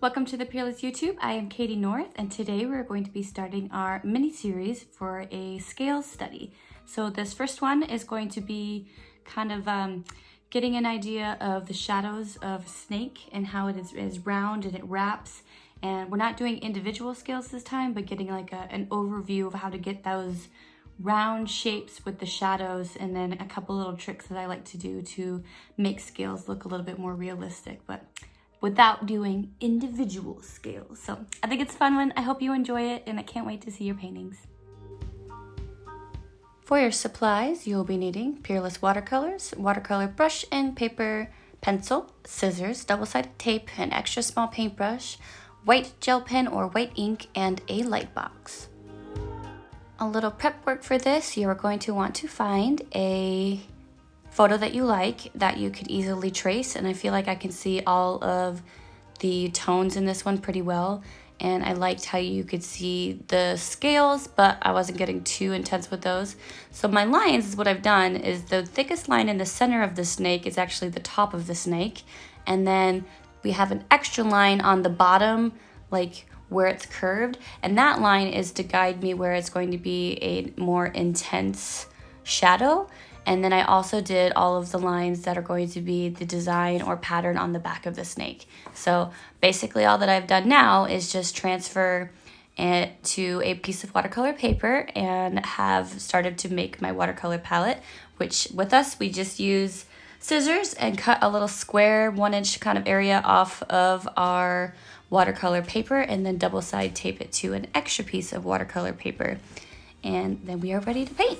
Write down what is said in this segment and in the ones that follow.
Welcome to the Peerless YouTube. I am Caitie North, and today we're going to be starting our mini-series for a scales study. So this first one is going to be kind of getting an idea of the shadows of a snake and how it is round and it wraps. And we're not doing individual scales this time, but getting like an overview of how to get those round shapes with the shadows, and then a couple little tricks that I like to do to make scales look a little bit more realistic, but without doing individual scales. So I think it's a fun one. I hope you enjoy it, and I can't wait to see your paintings. For your supplies, you'll be needing Peerless Watercolors, watercolor brush and paper, pencil, scissors, double-sided tape, an extra small paintbrush, white gel pen or white ink, and a light box. A little prep work for this, you are going to want to find a photo that you like that you could easily trace, and I feel like I can see all of the tones in this one pretty well, and I liked how you could see the scales, but I wasn't getting too intense with those. So my lines is what I've done is the thickest line in the center of the snake is actually the top of the snake, and then we have an extra line on the bottom, like where it's curved, and that line is to guide me where it's going to be a more intense shadow. And then I also did all of the lines that are going to be the design or pattern on the back of the snake. So basically all that I've done now is just transfer it to a piece of watercolor paper and have started to make my watercolor palette, which with us, we just use scissors and cut a little square 1-inch kind of area off of our watercolor paper, and then double side tape it to an extra piece of watercolor paper. And then we are ready to paint.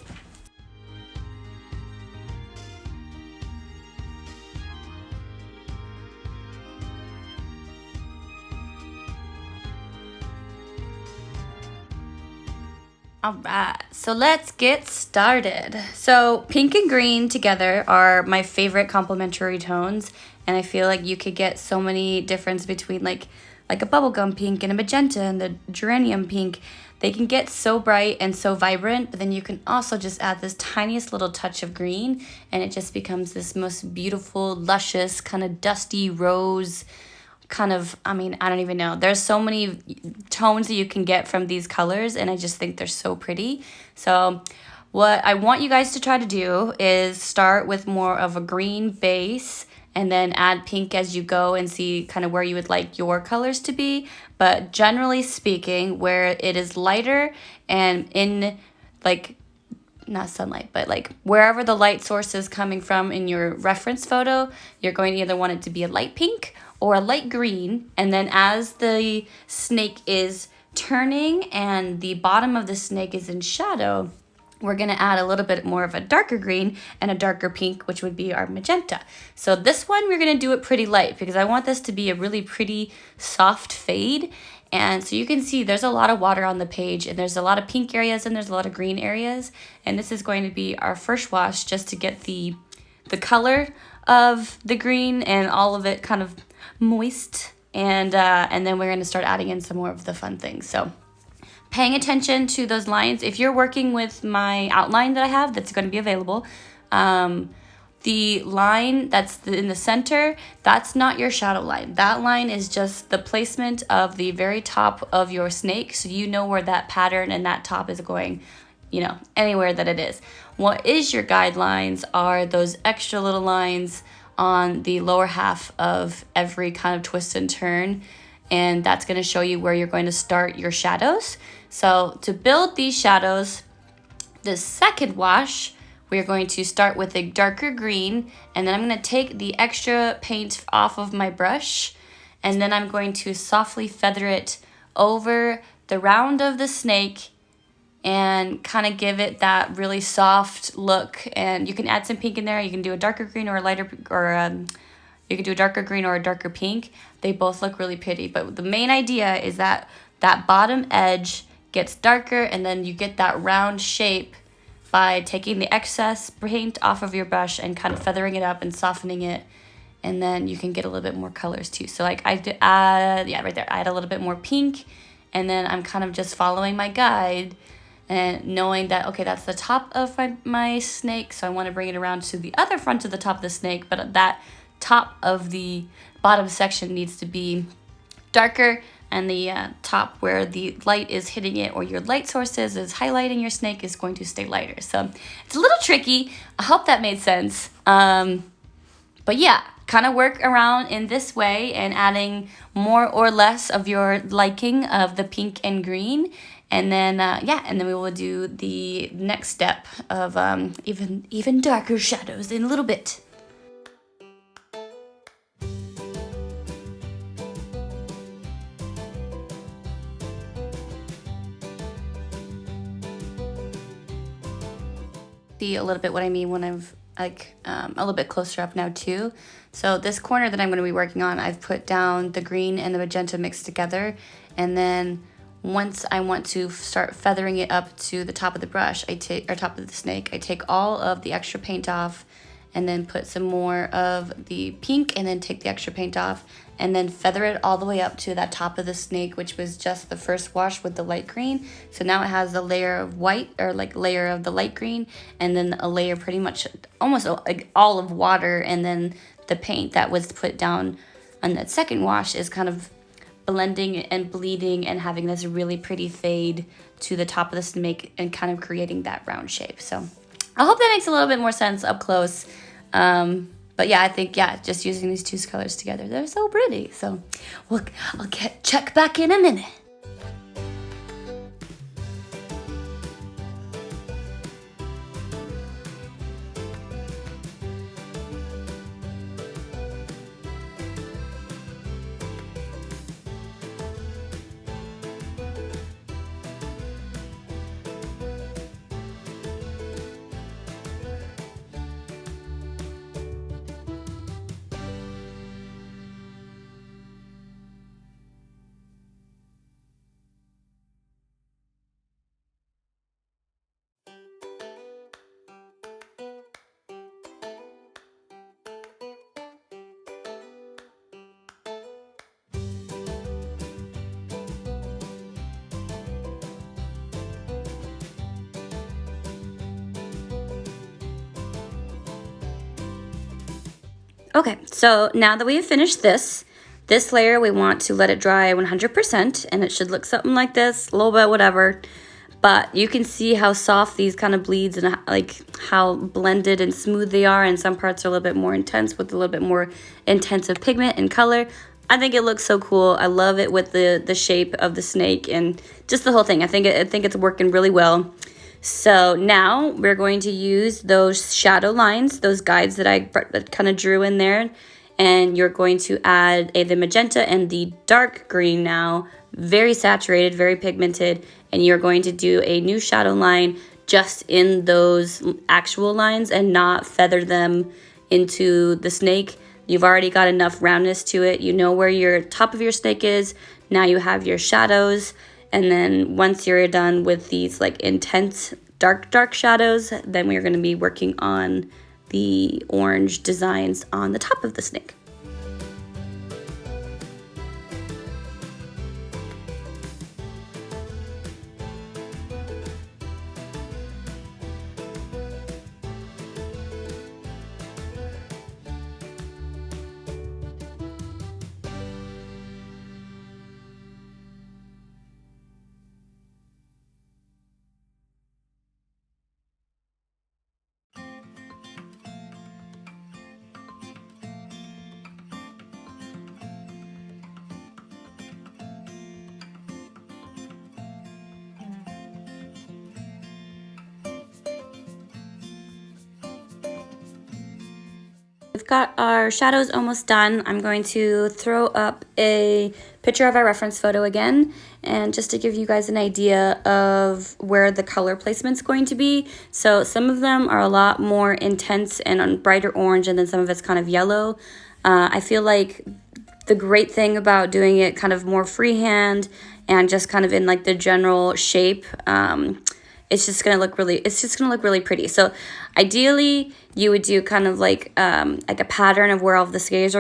All right, so let's get started. So pink and green together are my favorite complementary tones, and I feel like you could get so many difference between like a bubblegum pink and a magenta and the geranium pink. They can get so bright and so vibrant, but then you can also just add this tiniest little touch of green, and it just becomes this most beautiful, luscious, kind of dusty rose kind of, I don't even know. There's so many tones that you can get from these colors, and I just think they're so pretty. So what I want you guys to try to do is start with more of a green base and then add pink as you go and see kind of where you would like your colors to be. But generally speaking, where it is lighter and in like, not sunlight, but like wherever the light source is coming from in your reference photo, you're going to either want it to be a light pink or a light green. And then as the snake is turning and the bottom of the snake is in shadow, we're gonna add a little bit more of a darker green and a darker pink, which would be our magenta. So this one, we're gonna do it pretty light because I want this to be a really pretty soft fade. And so you can see there's a lot of water on the page, and there's a lot of pink areas and there's a lot of green areas. And this is going to be our first wash just to get the color of the green and all of it kind of moist, and then we're going to start adding in some more of the fun things. So paying attention to those lines. If you're working with my outline that I have that's going to be available, the line that's in the center, that's not your shadow line. That line is just the placement of the very top of your snake, so you know where that pattern and that top is going, anywhere that it is. What is your guidelines are those extra little lines on the lower half of every kind of twist and turn, and that's going to show you where you're going to start your shadows. So to build these shadows, the second wash, we're going to start with a darker green, and then I'm going to take the extra paint off of my brush, and then I'm going to softly feather it over the round of the snake and kind of give it that really soft look. And you can add some pink in there. You can do a darker green or a lighter, or you can do a darker green or a darker pink. They both look really pretty. But the main idea is that that bottom edge gets darker, and then you get that round shape by taking the excess paint off of your brush and kind of feathering it up and softening it. And then you can get a little bit more colors too. So like I did add, right there, I add a little bit more pink, and then I'm kind of just following my guide and knowing that, okay, that's the top of my snake, so I want to bring it around to the other front of the top of the snake, but that top of the bottom section needs to be darker, and the top where the light is hitting it, or your light sources is highlighting your snake, is going to stay lighter. So it's a little tricky. I hope that made sense. But yeah, kind of work around in this way and adding more or less of your liking of the pink and green. And then, yeah, and then we will do the next step of even darker shadows in a little bit. See a little bit what I mean when I've like a little bit closer up now too. So this corner that I'm going to be working on, I've put down the green and the magenta mixed together, and then once I want to start feathering it up to the top of the brush, top of the snake, I take all of the extra paint off and then put some more of the pink and then take the extra paint off and then feather it all the way up to that top of the snake, which was just the first wash with the light green. So now it has a layer of white, or like layer of the light green, and then a layer pretty much almost like all of water, and then the paint that was put down on that second wash is kind of blending and bleeding and having this really pretty fade to the top of the snake and kind of creating that round shape. So I hope that makes a little bit more sense up close. But yeah, I think, yeah, just using these two colors together, they're so pretty. So I'll check back in a minute. Okay, so now that we have finished this layer, we want to let it dry 100%, and it should look something like this, a little bit whatever. But you can see how soft these kind of bleeds and like how blended and smooth they are, and some parts are a little bit more intense with a little bit more intensive pigment and color. I think it looks so cool. I love it with the shape of the snake and just the whole thing. I think it's working really well. So now we're going to use those shadow lines, those guides that I kind of drew in there, and you're going to add the magenta and the dark green now, very saturated, very pigmented, and you're going to do a new shadow line just in those actual lines and not feather them into the snake. You've already got enough roundness to it. You know where your top of your snake is. Now you have your shadows. And then once you're done with these like intense dark shadows, then we're going to be working on the orange designs on the top of the snake. We've got our shadows almost done. I'm going to throw up a picture of our reference photo again, and just to give you guys an idea of where the color placement's going to be. So some of them are a lot more intense and on brighter orange, and then some of it's kind of yellow. I feel like the great thing about doing it kind of more freehand and just kind of in like the general shape, it's just gonna look really pretty. So ideally you would do kind of like a pattern of where all of the scales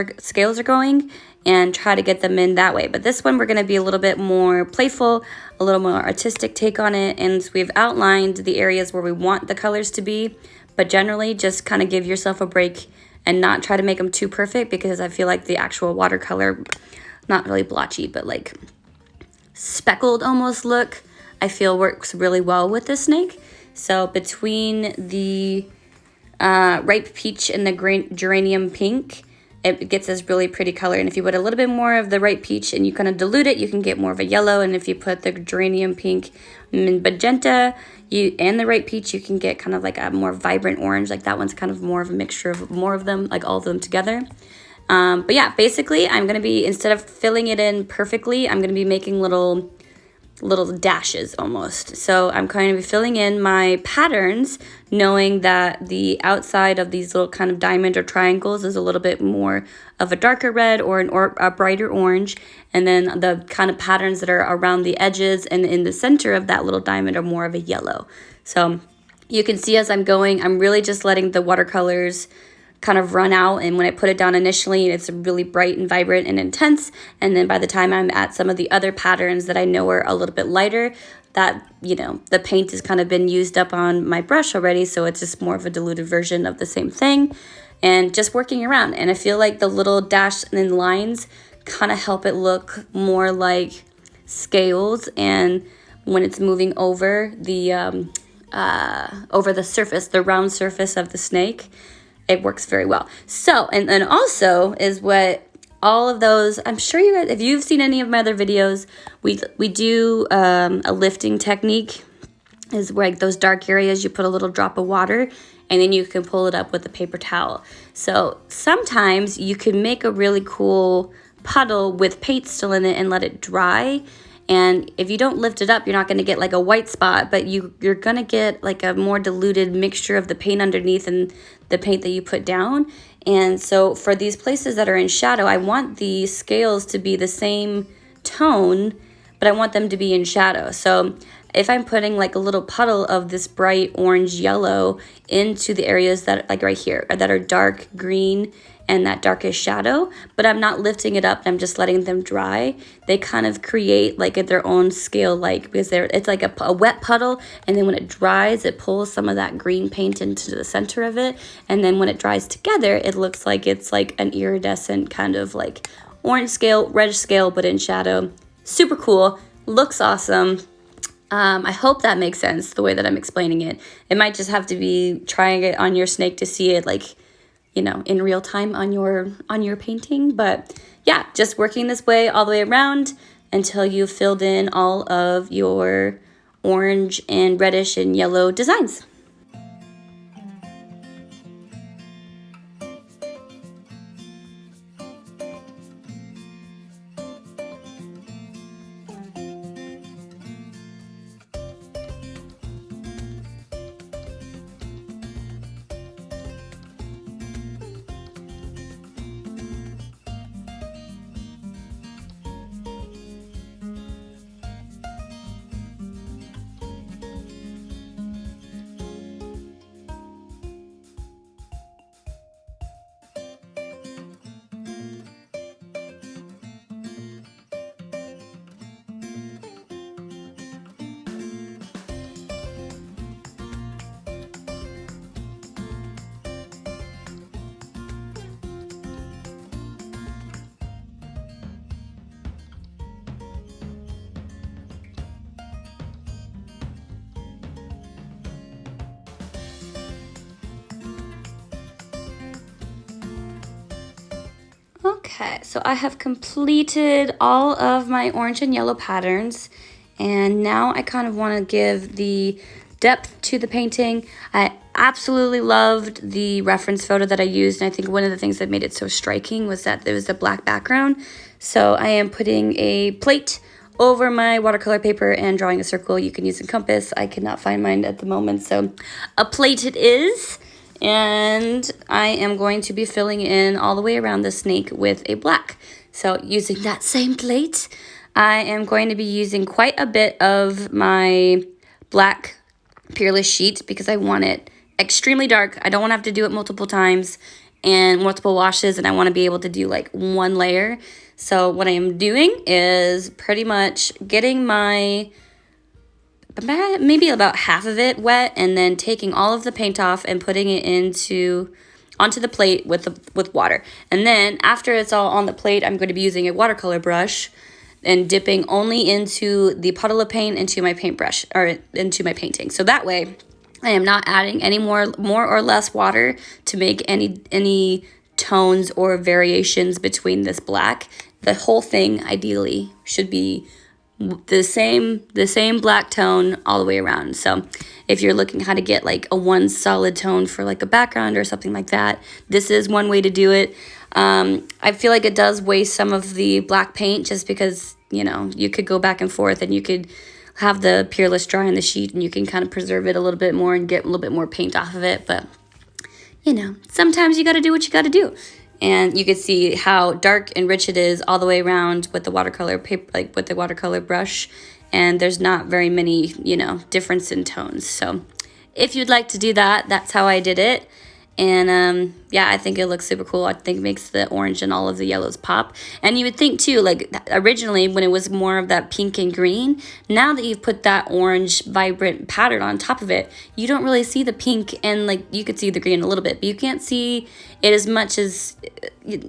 are going and try to get them in that way. But this one we're gonna be a little bit more playful, a little more artistic take on it, and we've outlined the areas where we want the colors to be, but generally just kind of give yourself a break and not try to make them too perfect, because I feel like the actual watercolor not really blotchy, but like speckled almost look, I feel works really well with this snake. So between the ripe peach and the geranium pink, it gets this really pretty color. And if you put a little bit more of the ripe peach and you kind of dilute it, you can get more of a yellow. And if you put the geranium pink and magenta and the ripe peach, you can get kind of like a more vibrant orange. Like that one's kind of more of a mixture of more of them, like all of them together. But yeah, basically I'm going to be, instead of filling it in perfectly, I'm going to be making little dashes almost. So I'm kind of filling in my patterns, knowing that the outside of these little kind of diamond or triangles is a little bit more of a darker red or a brighter orange, and then the kind of patterns that are around the edges and in the center of that little diamond are more of a yellow. So you can see as I'm going, I'm really just letting the watercolors kind of run out, and when I put it down initially, it's really bright and vibrant and intense, and then by the time I'm at some of the other patterns that I know are a little bit lighter, that, you know, the paint has kind of been used up on my brush already, so it's just more of a diluted version of the same thing, and just working around. And I feel like the little dash and lines kind of help it look more like scales, and when it's moving over the surface, the round surface of the snake, it works very well. So, and then also is what all of those, I'm sure you guys, if you've seen any of my other videos, we do a lifting technique, is where like those dark areas, you put a little drop of water and then you can pull it up with a paper towel. So sometimes you can make a really cool puddle with paint still in it and let it dry. And if you don't lift it up, you're not going to get like a white spot, but you're going to get like a more diluted mixture of the paint underneath and the paint that you put down. And so for these places that are in shadow, I want the scales to be the same tone, but I want them to be in shadow. So if I'm putting like a little puddle of this bright orange yellow into the areas that, like right here, that are dark green and that darkest shadow, but I'm not lifting it up, I'm just letting them dry, they kind of create like their own scale, like, because it's like a wet puddle, and then when it dries, it pulls some of that green paint into the center of it, and then when it dries together, it looks like it's like an iridescent kind of like orange scale, red scale, but in shadow. Super cool, looks awesome. I hope that makes sense the way that I'm explaining it. It might just have to be trying it on your snake to see it, like, you know, in real time on your painting. But yeah, just working this way all the way around until you've filled in all of your orange and reddish and yellow designs. Okay, so I have completed all of my orange and yellow patterns, and now I kind of want to give the depth to the painting. I absolutely loved the reference photo that I used, and I think one of the things that made it so striking was that there was a black background. So I am putting a plate over my watercolor paper and drawing a circle. You can use a compass. I cannot find mine at the moment, so a plate it is. And I am going to be filling in all the way around the snake with a black. So using that same plate, I am going to be using quite a bit of my black Peerless sheet because I want it extremely dark. I don't want to have to do it multiple times and multiple washes, and I want to be able to do like one layer. So what I am doing is pretty much getting my, maybe about half of it wet, and then taking all of the paint off and putting it into onto the plate with water. And then after it's all on the plate, I'm going to be using a watercolor brush and dipping only into the puddle of paint into my paintbrush, or into my painting. So that way I am not adding any more or less water to make any tones or variations between this black. The whole thing ideally should be the same black tone all the way around. So if you're looking how to get like a one solid tone for like a background or something like that, this is one way to do it. I feel like it does waste some of the black paint just because, you know, you could go back and forth and you could have the Peerless dry on the sheet and you can kind of preserve it a little bit more and get a little bit more paint off of it. But, you know, sometimes you got to do what you got to do. And you can see how dark and rich it is all the way around with the watercolor paper, like with the watercolor brush. And there's not very many, you know, difference in tones. So if you'd like to do that, that's how I did it. And yeah, I think it looks super cool. I think it makes the orange and all of the yellows pop. And you would think too, like originally when it was more of that pink and green, now that you've put that orange vibrant pattern on top of it, you don't really see the pink, and like you could see the green a little bit, but you can't see it as much as,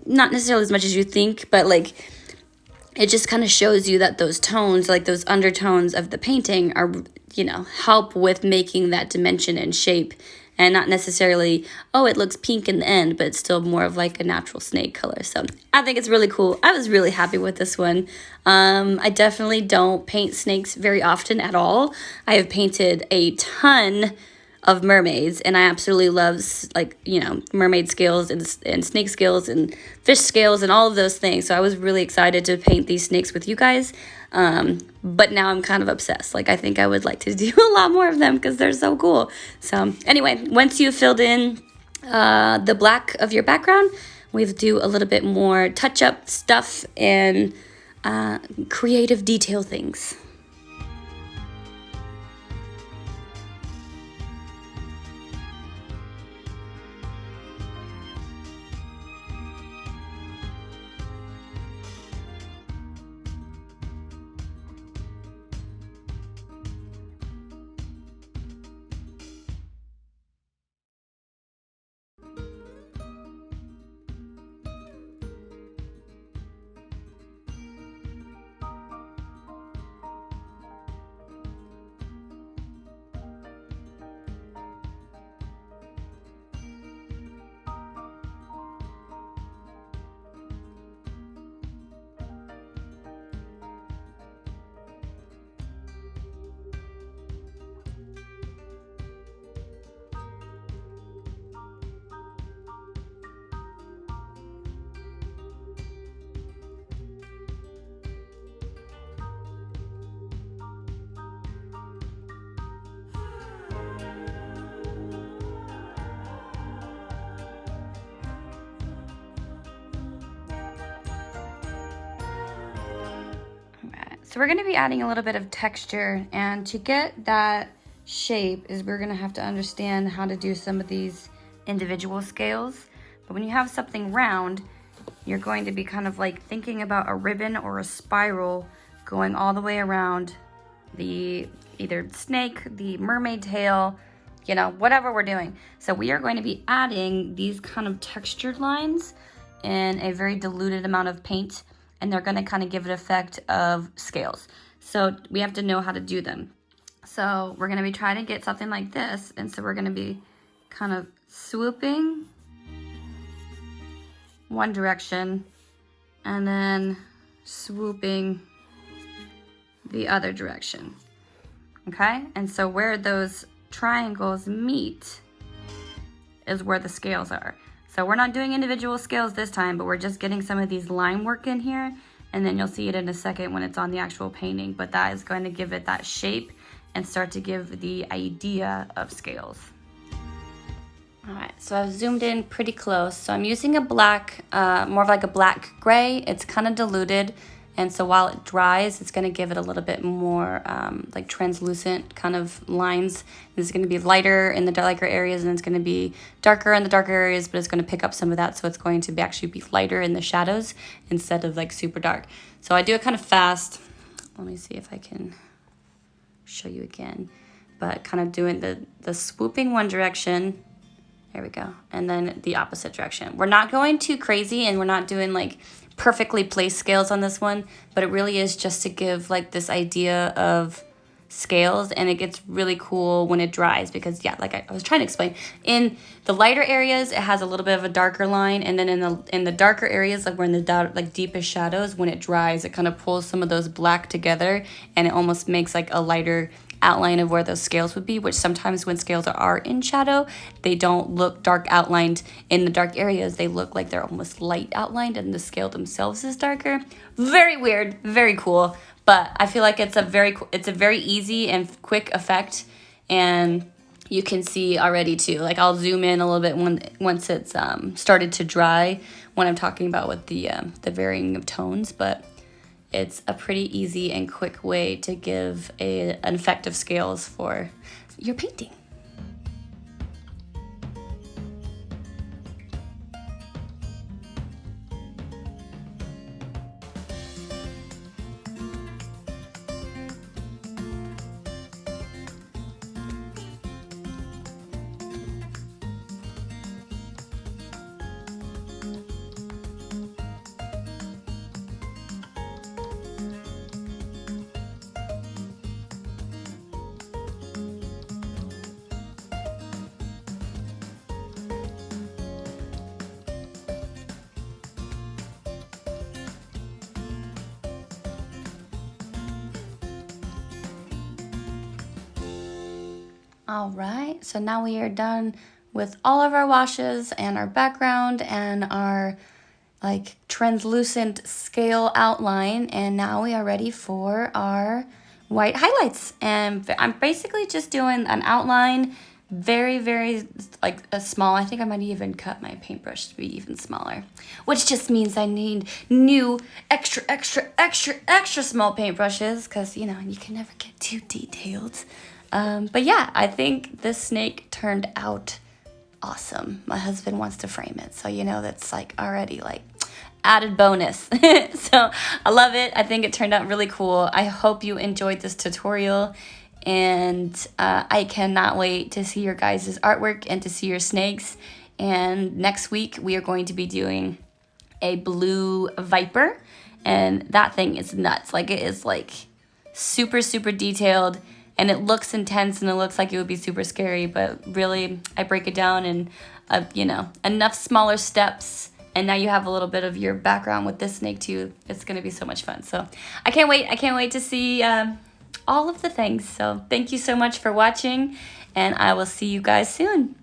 not necessarily as much as you think, but like it just kind of shows you that those tones, like those undertones of the painting are, you know, help with making that dimension and shape. And not necessarily, oh, it looks pink in the end, but it's still more of like a natural snake color. So I think it's really cool. I was really happy with this one. I definitely don't paint snakes very often at all. I have painted a ton of mermaids, and I absolutely love, like, you know, mermaid scales and snake scales and fish scales and all of those things. So I was really excited to paint these snakes with you guys. But now I'm kind of obsessed. Like, I think I would like to do a lot more of them because they're so cool. So anyway, once you've filled in the black of your background, we do a little bit more touch-up stuff and creative detail things. So we're going to be adding a little bit of texture, and to get that shape is we're going to have to understand how to do some of these individual scales. But when you have something round, you're going to be kind of like thinking about a ribbon or a spiral going all the way around the either snake, the mermaid tail, you know, whatever we're doing. So we are going to be adding these kind of textured lines in a very diluted amount of paint, and they're going to kind of give it effect of scales. So we have to know how to do them. So we're going to be trying to get something like this, and so we're going to be kind of swooping one direction and then swooping the other direction. Okay? And so where those triangles meet is where the scales are. So we're not doing individual scales this time, but we're just getting some of these line work in here, and then you'll see it in a second when it's on the actual painting. But that is going to give it that shape and start to give the idea of scales. All right, so I've zoomed in pretty close. So I'm using a black, more of like a black gray. It's kind of diluted, and so while it dries, it's going to give it a little bit more like translucent kind of lines. This is going to be lighter in the lighter areas, and it's going to be darker in the darker areas, but it's going to pick up some of that, so it's going to be actually be lighter in the shadows instead of like super dark. So I do it kind of fast. Let me see if I can show you again. But kind of doing the swooping one direction There we go. And then the opposite direction. We're not going too crazy and we're not doing like perfectly placed scales on this one, but it really is just to give like this idea of scales, and it gets really cool when it dries because yeah, like I was trying to explain, in the lighter areas it has a little bit of a darker line, and then in the darker areas, like we're in the like deepest shadows, when it dries it kind of pulls some of those black together and it almost makes like a lighter outline of where those scales would be, which sometimes when scales are in shadow they don't look dark outlined in the dark areas, they look like they're almost light outlined and the scale themselves is darker. Very weird, very cool. But I feel like it's a very easy and quick effect, and you can see already too. Like I'll zoom in a little bit once it's started to dry when I'm talking about with the varying of tones. But it's a pretty easy and quick way to give an effect of scales for your painting. All right, so now we are done with all of our washes and our background and our like translucent scale outline, and now we are ready for our white highlights. And I'm basically just doing an outline, very like a small. I think I might even cut my paintbrush to be even smaller, which just means I need new extra small paintbrushes because you know you can never get too detailed. But yeah, I think this snake turned out awesome. My husband wants to frame it, so you know that's like already like added bonus. So I love it. I think it turned out really cool. I hope you enjoyed this tutorial, and I cannot wait to see your guys' artwork and to see your snakes. And next week we are going to be doing a blue viper, and that thing is nuts. Like it is like super detailed, and it looks intense and it looks like it would be super scary, but really I break it down in you know, enough smaller steps, and now you have a little bit of your background with this snake too. It's gonna be so much fun. So I can't wait to see all of the things. So thank you so much for watching, and I will see you guys soon.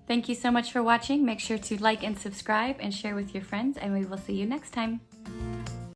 Thank you so much for watching. Make sure to like and subscribe and share with your friends, and we will see you next time.